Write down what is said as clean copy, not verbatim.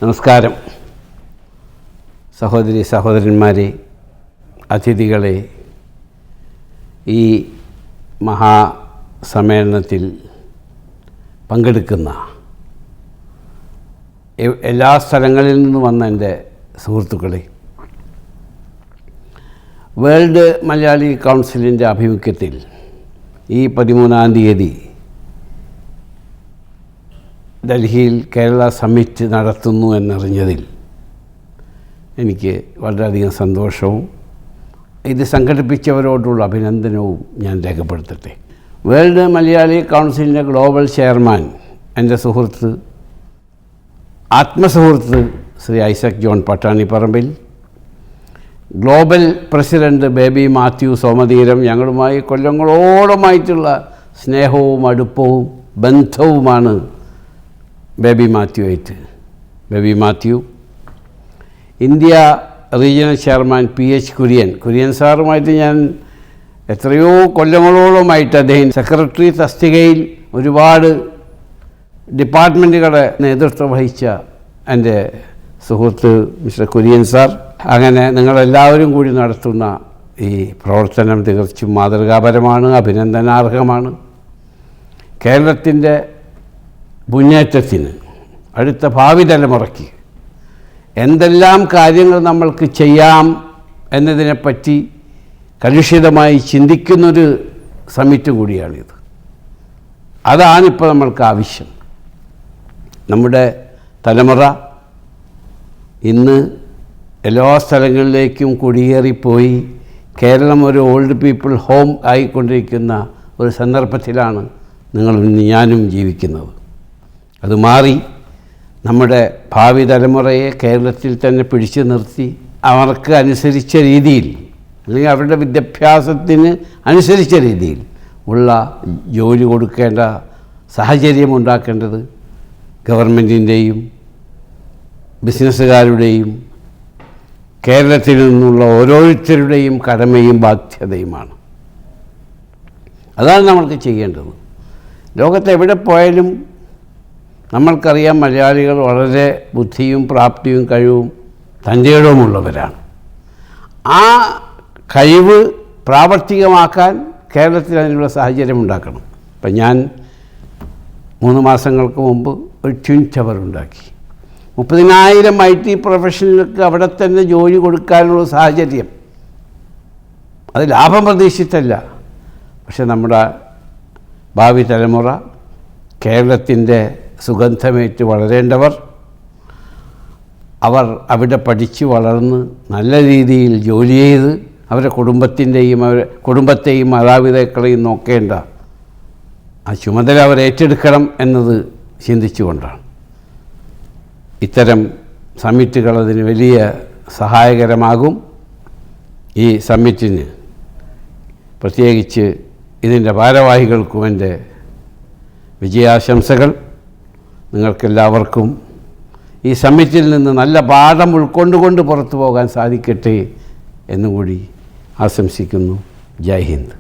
നമസ്കാരം. സഹോദരി സഹോദരന്മാരെ, അതിഥികളെ, ഈ മഹാസമ്മേളനത്തിൽ പങ്കെടുക്കുന്ന എല്ലാ സ്ഥലങ്ങളിൽ നിന്നും വന്ന എൻ്റെ സുഹൃത്തുക്കളെ, വേൾഡ് മലയാളി കൗൺസിലിൻ്റെ ആഭിമുഖ്യത്തിൽ ഈ 13-ാം തീയതി ഡൽഹിയിൽ കേരള സമ്മിറ്റ് നടത്തുന്നു എന്നറിഞ്ഞതിൽ എനിക്ക് വളരെയധികം സന്തോഷവും ഇത് സംഘടിപ്പിച്ചവരോടുള്ള അഭിനന്ദനവും ഞാൻ രേഖപ്പെടുത്തട്ടെ. വേൾഡ് മലയാളി കൗൺസിലിൻ്റെ ഗ്ലോബൽ ചെയർമാൻ, എൻ്റെ സുഹൃത്ത്, ആത്മസുഹൃത്ത് ശ്രീ ഐസക് ജോൺ പട്ടാണിപ്പറമ്പിൽ, ഗ്ലോബൽ പ്രസിഡൻറ്റ് ബേബി മാത്യു സോമതീരം, ഞങ്ങളുമായി കൊല്ലങ്ങളോളമായിട്ടുള്ള സ്നേഹവും അടുപ്പവും ബന്ധവുമാണ് Baby Mathew, India regional chairman PH Kurian സാറുമായിട്ട് ഞാൻ എത്രയോ കൊല്ലങ്ങളോളമായിട്ട് അദ്ദേഹം സെക്രട്ടറി തസ്തികയിൽ ഒരുപാട് ഡിപ്പാർട്ട്മെൻറ്റുകളെ നേതൃത്വം വഹിച്ച എൻ്റെ സുഹൃത്ത് മിസ്റ്റർ കുര്യൻ സാർ. അങ്ങനെ നിങ്ങളെല്ലാവരും കൂടി നടത്തുന്ന ഈ പ്രവർത്തനം തികച്ചും മാതൃകാപരമാണ്, അഭിനന്ദനാർഹമാണ്. കേരളത്തിൻ്റെ മുന്നേറ്റത്തിന്, അടുത്ത ഭാവി തലമുറയ്ക്ക് എന്തെല്ലാം കാര്യങ്ങൾ നമ്മൾക്ക് ചെയ്യാം എന്നതിനെപ്പറ്റി കലുഷിതമായി ചിന്തിക്കുന്നൊരു സമ്മിറ്റ് കൂടിയാണിത്. അതാണിപ്പോൾ നമ്മൾക്ക് ആവശ്യം. നമ്മുടെ തലമുറ ഇന്ന് എല്ലാ സ്ഥലങ്ങളിലേക്കും കുടിയേറിപ്പോയി കേരളം ഒരു ഓൾഡ് പീപ്പിൾ ഹോം ആയിക്കൊണ്ടിരിക്കുന്ന ഒരു സന്ദർഭത്തിലാണ് ഞാനും ജീവിക്കുന്നത്. അത് മാറി നമ്മുടെ ഭാവി തലമുറയെ കേരളത്തിൽ തന്നെ പിടിച്ചു നിർത്തി അവർക്ക് അനുസരിച്ച രീതിയിൽ, അല്ലെങ്കിൽ അവരുടെ വിദ്യാഭ്യാസത്തിന് അനുസരിച്ച രീതിയിൽ ഉള്ള ജോലി കൊടുക്കേണ്ട സാഹചര്യം ഉണ്ടാക്കേണ്ടത് ഗവൺമെൻറ്റിൻ്റെയും ബിസിനസ്സുകാരുടെയും കേരളത്തിൽ നിന്നുള്ള ഓരോരുത്തരുടെയും കടമയും ബാധ്യതയുമാണ്. അതാണ് നമ്മൾക്ക് ചെയ്യേണ്ടത്. ലോകത്ത് എവിടെ പോയാലും നമ്മൾക്കറിയാം, മലയാളികൾ വളരെ ബുദ്ധിയും പ്രാപ്തിയും കഴിവും തൻ്റെയിടവുമുള്ളവരാണ്. ആ കഴിവ് പ്രാവർത്തികമാക്കാൻ കേരളത്തിൽ അതിനുള്ള സാഹചര്യം ഉണ്ടാക്കണം. ഇപ്പം ഞാൻ 3 മാസങ്ങൾക്ക് മുമ്പ് ഒരു ട്വിൻ ടവർ ഉണ്ടാക്കി. 30,000 IT പ്രൊഫഷണലുകൾക്ക് അവിടെ തന്നെ ജോലി കൊടുക്കാനുള്ള സാഹചര്യം. അത് ലാഭം പ്രതീക്ഷിച്ചല്ല, പക്ഷെ നമ്മുടെ ഭാവി തലമുറ, കേരളത്തിൻ്റെ സുഗന്ധമേറ്റ് വളരേണ്ടവർ, അവർ അവിടെ പഠിച്ച് വളർന്ന് നല്ല രീതിയിൽ ജോലി ചെയ്ത് അവരുടെ കുടുംബത്തെയും മാതാപിതാക്കളെയും നോക്കേണ്ട ആ ചുമതല അവർ ഏറ്റെടുക്കണം എന്നത് ചിന്തിച്ചുകൊണ്ടാണ് ഇത്തരം സമ്മിറ്റുകൾ അതിന് വലിയ സഹായകരമാകും. ഈ സമ്മിറ്റിന് പ്രത്യേകിച്ച് ഇതിൻ്റെ ഭാരവാഹികൾക്കും എൻ്റെ വിജയാശംസകൾ. നിങ്ങൾക്കെല്ലാവർക്കും ഈ സമ്മിറ്റിൽ നിന്ന് നല്ല പാഠം ഉൾക്കൊണ്ടുകൊണ്ട് പുറത്തു പോകാൻ സാധിക്കട്ടെ എന്നുകൂടി ആശംസിക്കുന്നു. ജയ് ഹിന്ദ്.